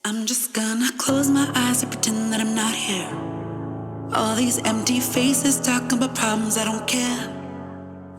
I'm just gonna close my eyes and pretend that I'm not here. All these empty faces talking about problems, I don't care.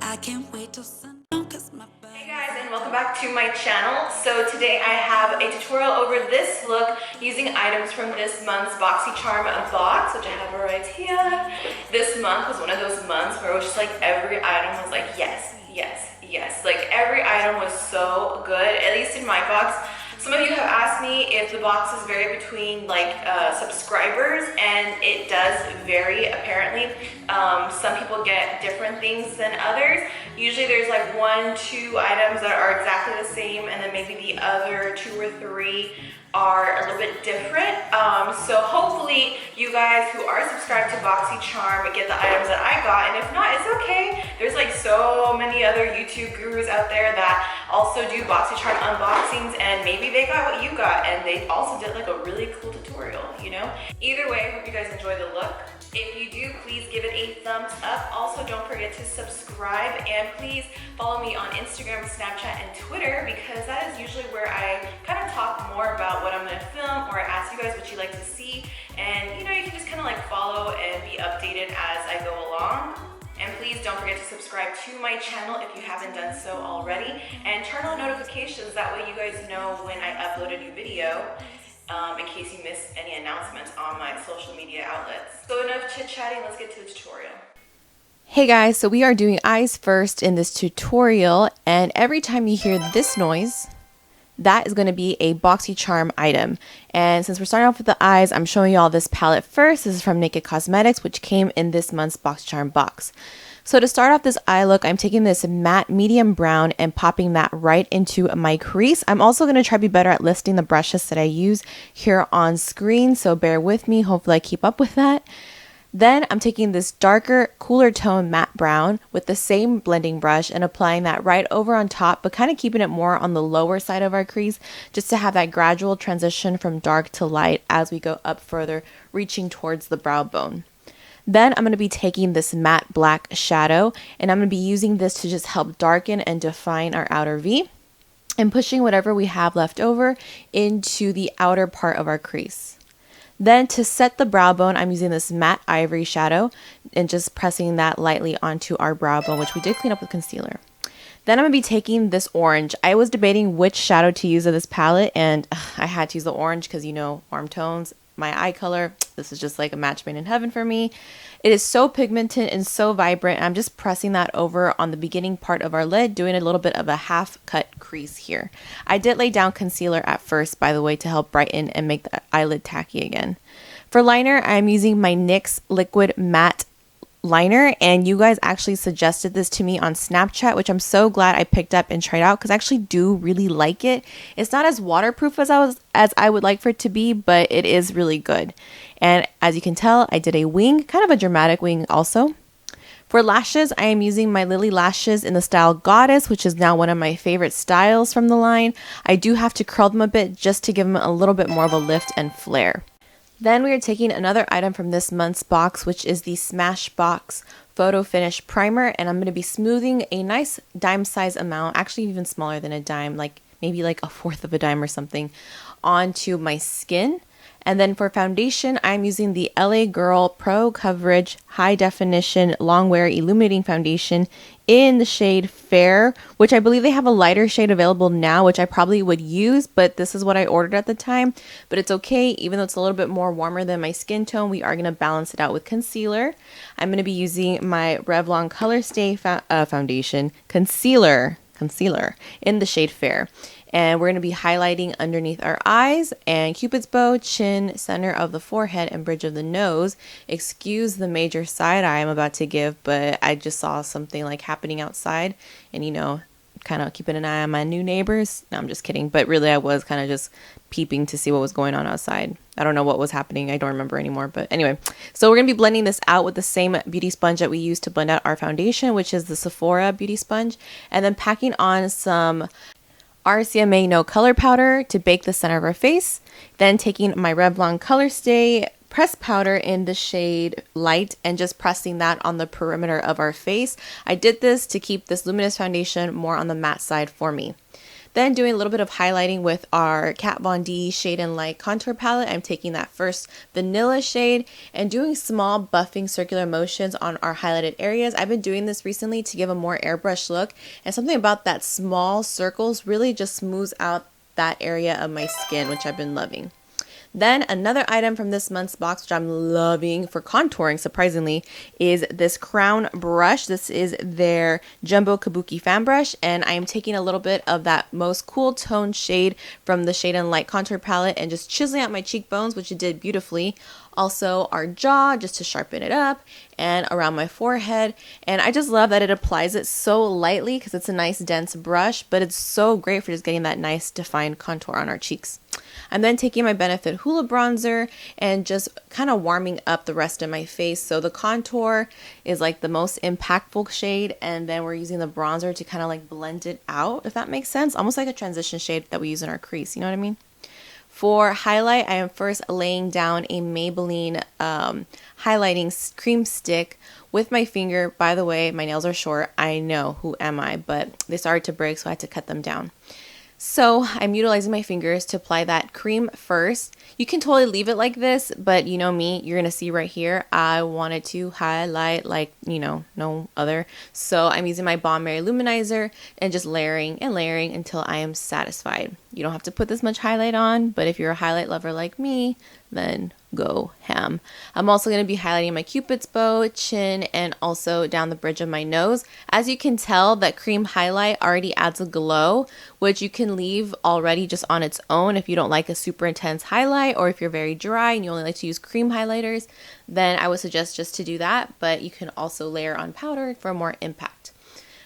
I can't wait till sundown cause my Hey guys, and welcome back to my channel. So today I have a tutorial over this look using items from this month's Boxycharm box, which I have right here. This month was one of those months where it was just like every item was like yes, yes, yes. Like every item was so good, at least in my box. Some of you have asked me if the box is vary between like subscribers, and it does vary apparently. Some people get different things than others. Usually there's like 1, 2 items that are exactly the same, and then maybe the other 2 or 3 are a little bit different. So hopefully you guys who are subscribed to Boxycharm get the items that I got, and if not, it's okay. There's like so many other YouTube gurus out there that also do Boxycharm unboxings, and maybe they got what you got and they also did like a really cool tutorial, you know? Either way, I hope you guys enjoy the look. If you do, please give it a thumbs up. Also, don't forget to subscribe, and please follow me on Instagram, Snapchat, and Twitter, because that is usually where I kind of talk more about what I'm gonna film, or I ask you guys what you like to see, and you know, you can just kind of like follow and be updated as I go along. And please don't forget to subscribe to my channel if you haven't done so already, and turn on notifications, that way you guys know when I upload a new video. In case you missed any announcements on my social media outlets. So enough chit-chatting, let's get to the tutorial. Hey guys, so we are doing eyes first in this tutorial, and every time you hear this noise, that is going to be a Boxycharm item. And since we're starting off with the eyes, I'm showing you all this palette first. This is from Naked Cosmetics, which came in this month's Boxycharm box. So to start off this eye look, I'm taking this matte medium brown and popping that right into my crease. I'm also going to try to be better at listing the brushes that I use here on screen, so bear with me. Hopefully I keep up with that. Then I'm taking this darker, cooler tone matte brown with the same blending brush and applying that right over on top, but kind of keeping it more on the lower side of our crease, just to have that gradual transition from dark to light as we go up further, reaching towards the brow bone. Then I'm going to be taking this matte black shadow, and I'm going to be using this to just help darken and define our outer V, and pushing whatever we have left over into the outer part of our crease. Then to set the brow bone, I'm using this matte ivory shadow and just pressing that lightly onto our brow bone, which we did clean up with concealer. Then I'm going to be taking this orange. I was debating which shadow to use of this palette, and I had to use the orange because, you know, warm tones, my eye color. This is just like a match made in heaven for me. It is so pigmented and so vibrant. I'm just pressing that over on the beginning part of our lid, doing a little bit of a half cut crease here. I did lay down concealer at first, by the way, to help brighten and make the eyelid tacky again. For liner, I'm using my NYX Liquid Matte liner, and you guys actually suggested this to me on Snapchat, which I'm so glad I picked up and tried out because I actually do really like it. It's not as waterproof as I would like for it to be, but it is really good. And as you can tell, I did a wing, kind of a dramatic wing also. For lashes, I am using my Lily lashes in the style Goddess, which is now one of my favorite styles from the line. I do have to curl them a bit just to give them a little bit more of a lift and flare. Then we are taking another item from this month's box, which is the Smashbox Photo Finish Primer, and I'm going to be smoothing a nice dime size amount, actually even smaller than a dime, like maybe like a fourth of a dime or something, onto my skin. And then for foundation, I'm using the LA Girl Pro Coverage High Definition Long Wear Illuminating Foundation in the shade Fair, which I believe they have a lighter shade available now, which I probably would use, but this is what I ordered at the time. But it's okay, even though it's a little bit more warmer than my skin tone, we are going to balance it out with concealer. I'm going to be using my Revlon Color Stay Foundation Concealer in the shade Fair. And we're going to be highlighting underneath our eyes and Cupid's bow, chin, center of the forehead, and bridge of the nose. Excuse the major side eye I'm about to give, but I just saw something like happening outside, and you know, kind of keeping an eye on my new neighbors. No, I'm just kidding, but really I was kind of just peeping to see what was going on outside. I don't know what was happening. I don't remember anymore, but anyway. So we're going to be blending this out with the same beauty sponge that we use to blend out our foundation, which is the Sephora beauty sponge, and then packing on some RCMA No Color Powder to bake the center of our face. Then taking my Revlon Color Stay pressed powder in the shade Light and just pressing that on the perimeter of our face. I did this to keep this luminous foundation more on the matte side for me. Then doing a little bit of highlighting with our Kat Von D Shade and Light contour palette. I'm taking that first vanilla shade and doing small buffing circular motions on our highlighted areas. I've been doing this recently to give a more airbrush look, and something about that small circles really just smooths out that area of my skin, which I've been loving. Then another item from this month's box, which I'm loving for contouring, surprisingly, is this Crown brush. This is their Jumbo Kabuki fan brush, and I am taking a little bit of that most cool tone shade from the Shade and Light contour palette and just chiseling out my cheekbones, which it did beautifully. Also our jaw, just to sharpen it up, and around my forehead. And I just love that it applies it so lightly because it's a nice dense brush, but it's so great for just getting that nice defined contour on our cheeks. I'm then taking my Benefit Hula bronzer and just kind of warming up the rest of my face. So the contour is like the most impactful shade, and then we're using the bronzer to kind of like blend it out, if that makes sense. Almost like a transition shade that we use in our crease, you know what I mean? For highlight, I am first laying down a Maybelline highlighting cream stick with my finger. By the way, my nails are short. I know, who am I? But they started to break, so I had to cut them down. So I'm utilizing my fingers to apply that cream first. You can totally leave it like this, but you know me, you're going to see right here, I wanted to highlight like, you know, no other. So I'm using my Balm Mary Luminizer and just layering and layering until I am satisfied. You don't have to put this much highlight on, but if you're a highlight lover like me, then go ham. I'm also going to be highlighting my Cupid's bow, chin, and also down the bridge of my nose. As you can tell, that cream highlight already adds a glow, which you can leave already just on its own if you don't like a super intense highlight, or if you're very dry and you only like to use cream highlighters, then I would suggest just to do that, but you can also layer on powder for more impact.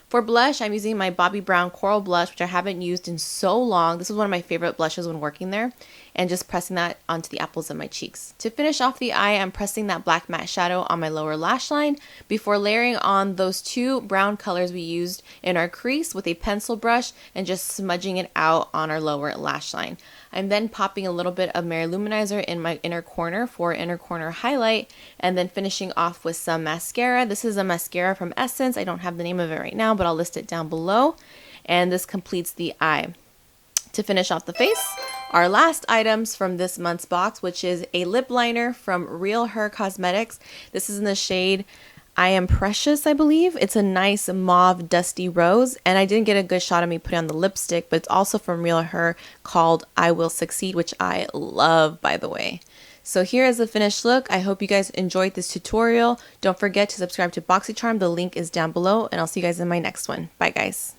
For blush, I'm using my Bobbi Brown Coral Blush, which I haven't used in so long. This is one of my favorite blushes when working there, and just pressing that onto the apples of my cheeks. To finish off the eye, I'm pressing that black matte shadow on my lower lash line before layering on those two brown colors we used in our crease with a pencil brush and just smudging it out on our lower lash line. I'm then popping a little bit of Mary Luminizer in my inner corner for inner corner highlight, and then finishing off with some mascara. This is a mascara from Essence. I don't have the name of it right now, but I'll list it down below. And this completes the eye. To finish off the face, our last items from this month's box, which is a lip liner from Real Her Cosmetics. This is in the shade I Am Precious, I believe. It's a nice mauve dusty rose, and I didn't get a good shot of me putting on the lipstick, but it's also from Real Her, called I Will Succeed, which I love, by the way. So here is the finished look. I hope you guys enjoyed this tutorial. Don't forget to subscribe to Boxycharm. The link is down below, and I'll see you guys in my next one. Bye, guys.